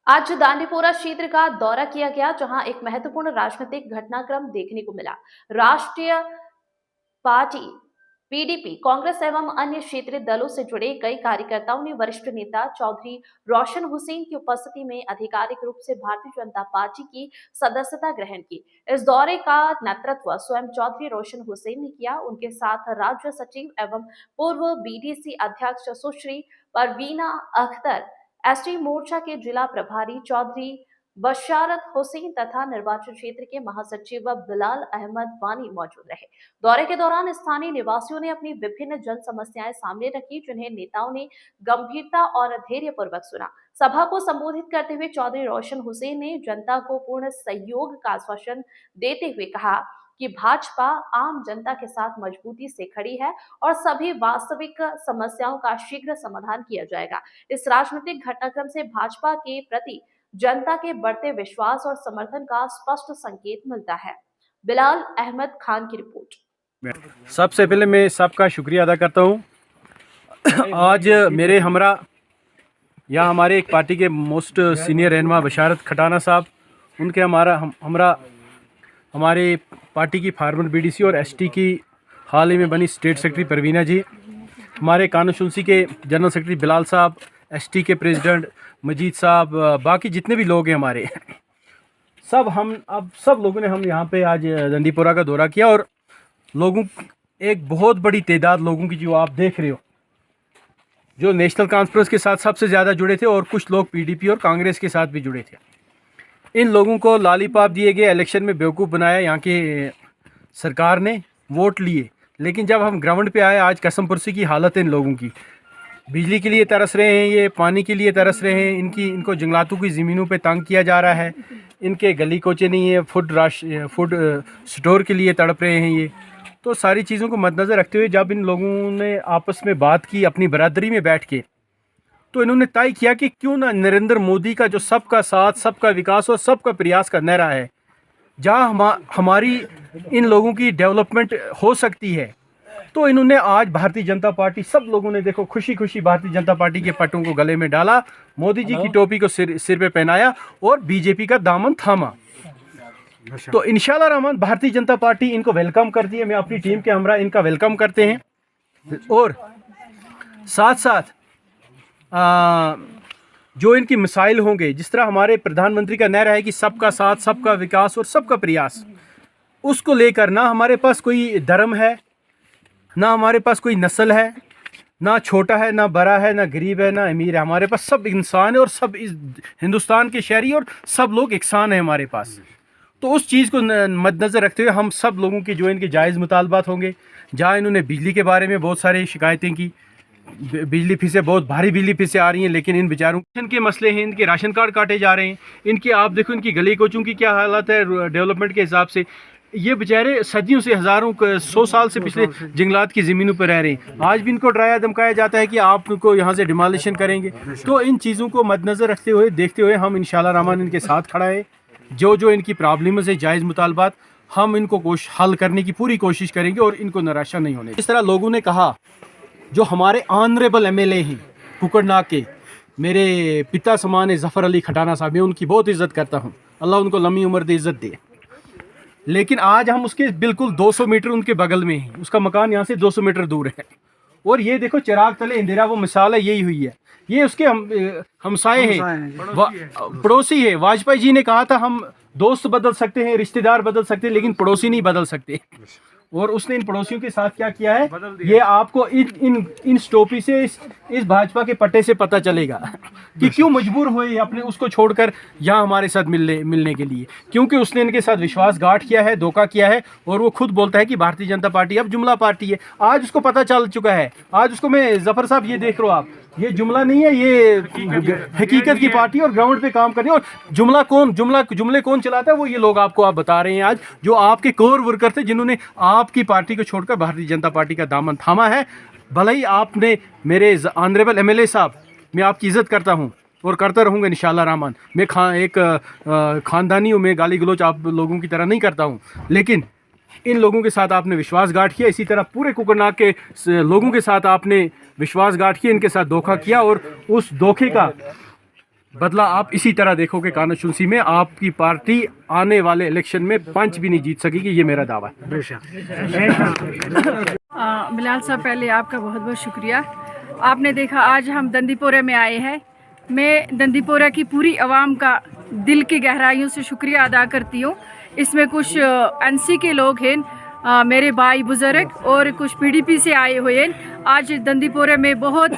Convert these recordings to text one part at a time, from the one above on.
आज दांडीपोरा क्षेत्र का दौरा किया गया, जहां एक महत्वपूर्ण राजनीतिक घटनाक्रम देखने को मिला। राष्ट्रीय पार्टी पीडीपी, कांग्रेस एवं अन्य क्षेत्रीय दलों से जुड़े कई कार्यकर्ताओं ने वरिष्ठ नेता चौधरी रोशन हुसैन की उपस्थिति में आधिकारिक रूप से भारतीय जनता पार्टी की सदस्यता ग्रहण की। इस दौरे का नेतृत्व स्वयं चौधरी रोशन हुसैन ने किया। उनके साथ राज्य सचिव एवं पूर्व बीडीसी अध्यक्ष सुश्री परवीना अख्तर, एसटी मोर्चा के जिला प्रभारी चौधरी बशारत हुसैन तथा निर्वाचन क्षेत्र के महासचिव बिलाल अहमद वानी मौजूद रहे। दौरे के दौरान स्थानीय निवासियों ने अपनी विभिन्न जन समस्याएं सामने रखी, जिन्हें नेताओं ने गंभीरता और धैर्यपूर्वक सुना। सभा को संबोधित करते हुए चौधरी रोशन हुसैन ने जनता को पूर्ण सहयोग का आश्वासन देते हुए कहा कि भाजपा आम जनता के साथ मजबूती से खड़ी है और सभी वास्तविक समस्याओं का शीघ्र समाधान किया जाएगा। इस राजनीतिक घटनाक्रम से भाजपा के प्रति जनता के बढ़ते विश्वास और समर्थन का स्पष्ट संकेत मिलता है। बिलाल अहमद खान की रिपोर्ट। सबसे पहले मैं सबका शुक्रिया अदा करता हूँ। आज मेरे हमरा यहाँ हमारे एक पार्टी के मोस्ट सीनियर रहनुमा बशारत खटाना साहब, उनके हमारे पार्टी की फार्मर बीडीसी और एसटी की हाल ही में बनी स्टेट सेक्रेटरी परवीना जी, हमारे कॉन्स्टिट्यूंसी के जनरल सेक्रेटरी बिलाल साहब, एसटी के प्रेसिडेंट मजीद साहब, बाकी जितने भी लोग हैं हमारे सब लोगों ने हम यहाँ पे आज दांडीपोरा का दौरा किया और लोगों, एक बहुत बड़ी तादाद लोगों की जो आप देख रहे हो, जो नेशनल कॉन्फ्रेंस के साथ सबसे ज़्यादा जुड़े थे और कुछ लोग पीडीपी और कांग्रेस के साथ भी जुड़े थे। इन लोगों को लॉलीपॉप दिए गए, इलेक्शन में बेवकूफ़ बनाया यहाँ के सरकार ने, वोट लिए, लेकिन जब हम ग्राउंड पे आए आज कसम पुरसी की हालत है इन लोगों की। बिजली के लिए तरस रहे हैं, ये पानी के लिए तरस रहे हैं, इनको जंगलातों की ज़मीनों पे तंग किया जा रहा है, इनके गली कोचे नहीं है, फूड स्टोर के लिए तड़प रहे हैं ये। तो सारी चीज़ों को मद्देनज़र रखते हुए जब इन लोगों ने आपस में बात की अपनी बरादरी में बैठ के, तो इन्होंने तय किया कि क्यों ना नरेंद्र मोदी का जो सबका साथ, सबका विकास और सबका प्रयास का नारा है, जहाँ हमारी इन लोगों की डेवलपमेंट हो सकती है, तो इन्होंने आज भारतीय जनता पार्टी, सब लोगों ने देखो खुशी खुशी भारतीय जनता पार्टी के पट्टों को गले में डाला, मोदी जी की टोपी को सिर पे पहनाया और बीजेपी का दामन थामा। तो इंशाल्लाह रहमान भारतीय जनता पार्टी इनको वेलकम करती है। मैं अपनी टीम के हमरा इनका वेलकम करते हैं और साथ साथ जो इनकी मिसाइल होंगे, जिस तरह हमारे प्रधानमंत्री का नारा है कि सबका साथ, सबका विकास और सबका प्रयास, उसको लेकर ना हमारे पास कोई धर्म है, ना हमारे पास कोई नस्ल है, ना छोटा है, ना बड़ा है, ना गरीब है, ना अमीर है। हमारे पास सब इंसान है और सब इस हिंदुस्तान के शहरी और सब लोग एकसान है हमारे पास। तो उस चीज़ को मद्देनज़र रखते हुए हम सब लोगों की जो इनके जायज़ मुतालबात होंगे, जहाँ इन्होंने बिजली के बारे में बहुत सारी शिकायतें की, बिजली फीसें बहुत भारी बिजली फीसें आ रही हैं, लेकिन इन बेचारों के मसले हैं, इनके राशन कार्ड काटे जा रहे हैं, इनके आप देखो इनकी गली कोचों की क्या हालत है डेवलपमेंट के हिसाब से। ये बेचारे सदियों से, हज़ारों 100 साल से पिछले जंगलात की ज़मीनों पर रह रहे हैं। आज भी इनको डराया धमकाया जाता है कि आपको यहाँ से डिमोलिशन करेंगे। तो इन चीज़ों को मद्देनज़र रखते हुए, देखते हुए हम इंशाल्लाह रहमान इनके साथ खड़ा है। जो इनकी प्रॉब्लम्स है, जायज़ मुतालबात, हम इनको हल करने की पूरी कोशिश करेंगे और इनको निराशा नहीं होने। इस तरह लोगों ने कहा, जो हमारे ऑनरेबल एमएलए हैं कुकड़नाग के, मेरे पिता समान है ज़फ़र अली खटाना साहब, मैं उनकी बहुत इज़्ज़त करता हूँ, अल्लाह उनको लंबी उम्र दे, इज़्ज़त दे। लेकिन आज हम उसके बिल्कुल 200 मीटर उनके बगल में हैं, उसका मकान यहाँ से 200 मीटर दूर है। और ये देखो चिराग तले इंदिरा, वो मिसाल है, यही हुई है। ये उसके हमसाए हैं, पड़ोसी है। वाजपेयी जी ने कहा था हम दोस्त बदल सकते हैं, रिश्तेदार बदल सकते हैं, लेकिन पड़ोसी नहीं बदल सकते। और उसने इन पड़ोसियों के साथ क्या किया है, ये आपको इन टोपी से, इस भाजपा के पट्टे से पता चलेगा कि क्यों मजबूर हुए अपने उसको छोड़कर यहाँ हमारे साथ मिलने के लिए। क्योंकि उसने इनके साथ विश्वासघात किया है, धोखा किया है, और वो खुद बोलता है कि भारतीय जनता पार्टी अब जुमला पार्टी है। आज उसको पता चल चुका है। आज उसको, मैं ज़फ़र साहब ये देख रहा हूँ आप, ये जुमला नहीं है, ये हकीकत की पार्टी और ग्राउंड पे काम करनी है। और जुमले कौन चलाता है, वो ये लोग आपको बता रहे हैं आज, जो आपके कोर वर्कर थे, जिन्होंने आपकी पार्टी को छोड़कर भारतीय जनता पार्टी का दामन थामा है। भले ही आपने, मेरे ऑनरेबल एमएलए साहब, मैं आपकी इज़्ज़त करता हूँ और करता रहूँगा इंशाल्लाह रहमान। मैं एक ख़ानदानी हूँ, मैं गाली गलौच आप लोगों की तरह नहीं करता हूँ, लेकिन इन लोगों के साथ आपने विश्वासघात किया। इसी तरह पूरे कुकड़नाग के लोगों के साथ आपने विश्वासघात किया, इनके साथ धोखा किया, और उस धोखे का बदला आप इसी तरह देखोगे कानाचुनसी में। आपकी पार्टी आने वाले इलेक्शन में पंच भी नहीं जीत सकेगी, ये मेरा दावा है। बिलाल साहब, पहले आपका बहुत बहुत शुक्रिया। आपने देखा आज हम दंदीपोरा में आए हैं। मैं दंदीपोरा की पूरी आवाम का दिल की गहराइयों से शुक्रिया अदा करती हूँ। इसमें कुछ एनसी के लोग हैं, मेरे भाई बुज़ुर्ग, और कुछ पीडीपी से आए हुए हैं। आज दंदीपोरा में बहुत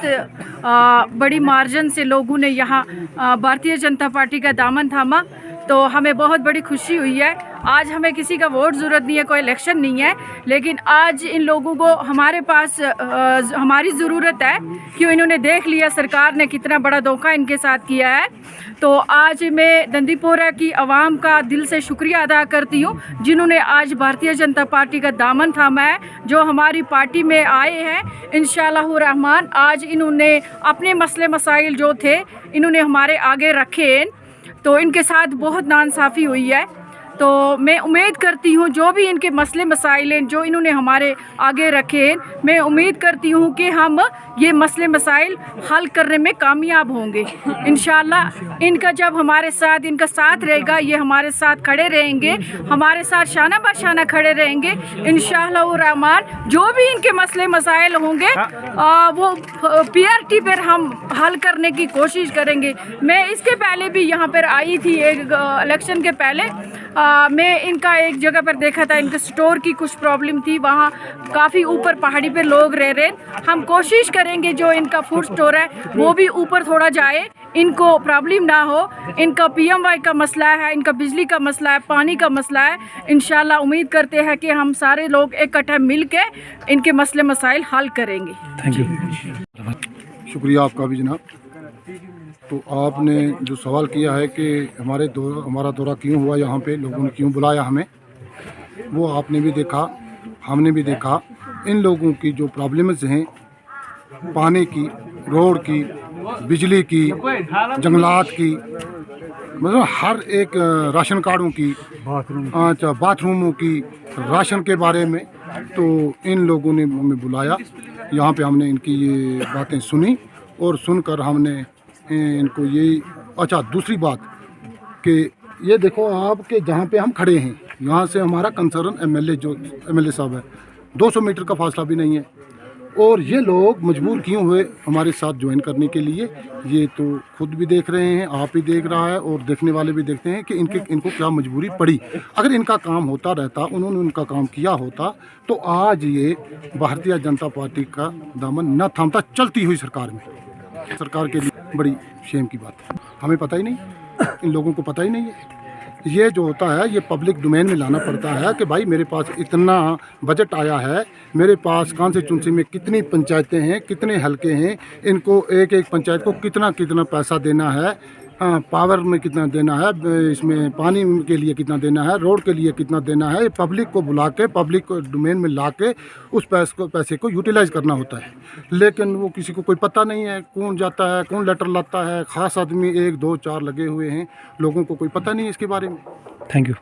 बड़ी मार्जिन से लोगों ने यहाँ भारतीय जनता पार्टी का दामन थामा, तो हमें बहुत बड़ी खुशी हुई है। आज हमें किसी का वोट ज़रूरत नहीं है, कोई इलेक्शन नहीं है, लेकिन आज इन लोगों को हमारे पास हमारी ज़रूरत है, क्यों इन्होंने देख लिया सरकार ने कितना बड़ा धोखा इनके साथ किया है। तो आज मैं दंदीपोरा की आवाम का दिल से शुक्रिया अदा करती हूँ, जिन्होंने आज भारतीय जनता पार्टी का दामन थामा है, जो हमारी पार्टी में आए हैं। इंशाअल्लाह रहमान आज इन्होंने अपने मसले मसाइल जो थे इन्होंने हमारे आगे रखे हैं, तो इनके साथ बहुत नाइंसाफ़ी हुई है। तो मैं उम्मीद करती हूँ जो भी इनके मसले मसाइल हैं जो इन्होंने हमारे आगे रखे हैं, मैं उम्मीद करती हूँ कि हम ये मसले मसाइल हल करने में कामयाब होंगे इंशाअल्लाह। इनका जब हमारे साथ इनका साथ रहेगा, ये हमारे साथ खड़े रहेंगे, हमारे साथ शाना बशाना खड़े रहेंगे इंशाअल्लाह रहमान। जो भी इनके मसले मसाइल होंगे वो पीआरटी पर हम हल करने की कोशिश करेंगे। मैं इसके पहले भी यहाँ पर आई थी, एक इलेक्शन के पहले मैं इनका एक जगह पर देखा था, इनके स्टोर की कुछ प्रॉब्लम थी, वहाँ काफ़ी ऊपर पहाड़ी पे लोग रह रहे हैं। हम कोशिश करेंगे जो इनका फूड स्टोर है वो भी ऊपर थोड़ा जाए, इनको प्रॉब्लम ना हो। इनका पीएमवाई का मसला है, इनका बिजली का मसला है, पानी का मसला है। इंशाल्लाह उम्मीद करते हैं कि हम सारे लोग इकट्ठे मिल के इनके मसले मसाइल हल करेंगे। Thank you. शुक्रिया आपका भी जनाब। तो आपने जो सवाल किया है कि हमारा दौरा क्यों हुआ, यहाँ पे लोगों ने क्यों बुलाया हमें, वो आपने भी देखा, हमने भी देखा। इन लोगों की जो प्रॉब्लम्स हैं, पानी की, रोड की, बिजली की, जंगलात की, मतलब हर एक राशन कार्डों की, अच्छा बाथरूमों की, राशन के बारे में, तो इन लोगों ने हमें बुलाया। यहाँ पे हमने इनकी ये बातें सुनी और सुनकर हमने इनको यही, अच्छा दूसरी बात कि ये देखो आपके जहाँ पे हम खड़े हैं, यहाँ से हमारा कंसर्न एमएलए साहब है, 200 मीटर का फासला भी नहीं है। और ये लोग मजबूर क्यों हुए हमारे साथ ज्वाइन करने के लिए, ये तो खुद भी देख रहे हैं, आप भी देख रहा है और देखने वाले भी देखते हैं कि इनको क्या मजबूरी पड़ी। अगर इनका काम होता रहता, उन्होंने उनका काम किया होता, तो आज ये भारतीय जनता पार्टी का दामन न थामता चलती हुई सरकार में। सरकार के लिए बड़ी शेम की बात है, हमें पता ही नहीं, इन लोगों को पता ही नहीं है। ये जो होता है ये पब्लिक डोमेन में लाना पड़ता है कि भाई मेरे पास इतना बजट आया है, मेरे पास कांस्टिट्यूंसी में कितनी पंचायतें हैं, कितने हलके हैं, इनको एक एक पंचायत को कितना कितना पैसा देना है, पावर में कितना देना है, इसमें पानी के लिए कितना देना है, रोड के लिए कितना देना है। पब्लिक को बुला के, पब्लिक को डोमेन में ला के उस पैसे को यूटिलाइज करना होता है, लेकिन वो किसी को कोई पता नहीं है। कौन जाता है, कौन लेटर लाता है, ख़ास आदमी 1 2 4 लगे हुए हैं, लोगों को कोई पता नहीं है इसके बारे में। Thank you.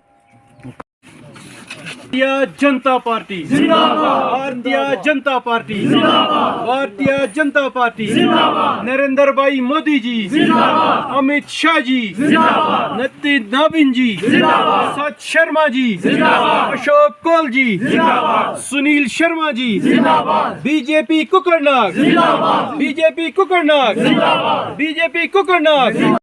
Bharatiya Janata party जिंदाबाद, भारतीय जनता पार्टी जिंदाबाद, भारतीय जनता पार्टी जिंदाबाद, नरेंद्र भाई मोदी जी जिंदाबाद, अमित शाह जी जिंदाबाद, नितिन नवीन जी जिंदाबाद, सच शर्मा जी जिंदाबाद, अशोक कौल जी जिंदाबाद, सुनील शर्मा जी जिंदाबाद, बीजेपी कुकरनाग जिंदाबाद, बीजेपी कुकरनाग जिंदाबाद, बीजेपी कुकरनाग।